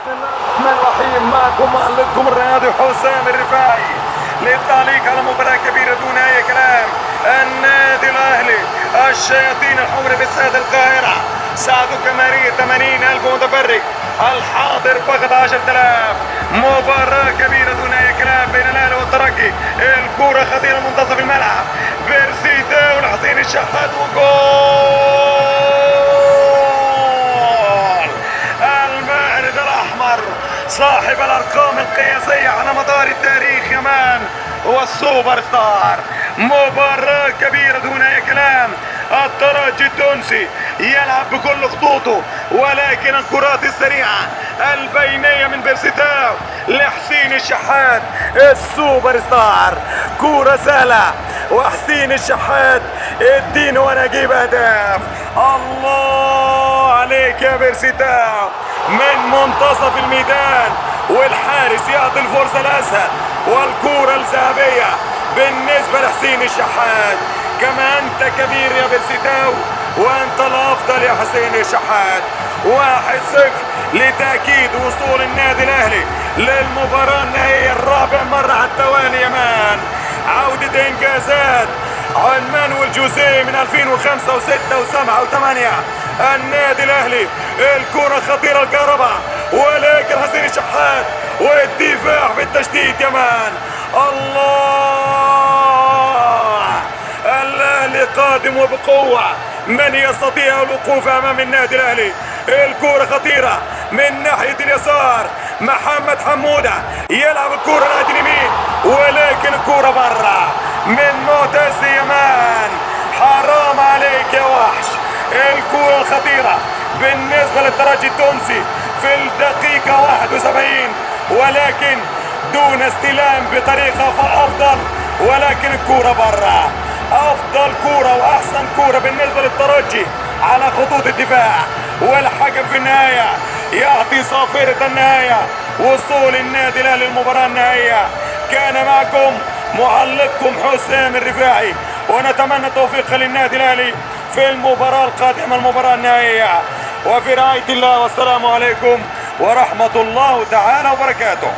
بسم الله الرحمن الرحيم. معكم معلقكم الرياضي حسام الرفاعي للتعليق على مباراة كبيرة دون أي كلام. النادي الأهلي الشياطين الحمر باستاد القاهرة، سعة جماهيرية 80,000 متفرج، الحاضر فقط 10,000. مباراة كبيرة دون أي كلام بين الأهلي والترجي. الكرة خطيرة منتصف الملعب، بيرسيتاو لحسين الشحات وجول. المارد الأحمر صاحب الأرقام القياسية على مدار التاريخ يا مان، هو السوبر ستار. مباراة كبيرة دون أي كلام. الترجي التونسي يلعب بكل خطوطه، ولكن الكرات السريعة البينية من بيرسيتاو لحسين الشحات السوبر ستار. كرة سهلة وحسين الشحات اديني وانا اجيب اهداف. الله عليك يا بيرسيتاو من منتصف الميدان، والحارس يعطي الفرصة الاسهل والكرة الذهبية بالنسبة لحسين الشحات. كما انت كبير يا بيرسيتاو وانت الافضل يا حسين الشحات. 1-0 لتأكيد وصول النادي الاهلي للمباراة النهائية الرابع مرة على التوالي يا مان. عودة انجازات عن مانويل جوزيه من 2005 و6 و7 و8. النادي الاهلي الكرة خطيرة الكهرباء، ولكن حسين الشحات والدفاع في التشتيت يا مان. الله، الاهلي قادم وبقوة. من يستطيع الوقوف امام النادي الاهلي؟ الكرة خطيرة من ناحية اليسار، محمد حمودة يلعب الكرة ناحية اليمين، ولكن الكرة برا من معتز يمان. حرام عليك يا وحش. الكرة الخطيرة بالنسبة للترجي التونسي في الدقيقة 71، ولكن دون استلام بطريقة افضل، ولكن الكرة برا. افضل كرة واحسن كرة بالنسبة للترجي على خطوط الدفاع، والحكم في النهاية يعطي صافرة النهاية وصول النادي الاهلي للمباراة النهائية. كان معكم معلقكم حسام الرفاعي، ونتمنى التوفيق للنادي الاهلي في المباراة القادمة، المباراة النهائية. وفي رعاية الله، والسلام عليكم ورحمة الله تعالى وبركاته.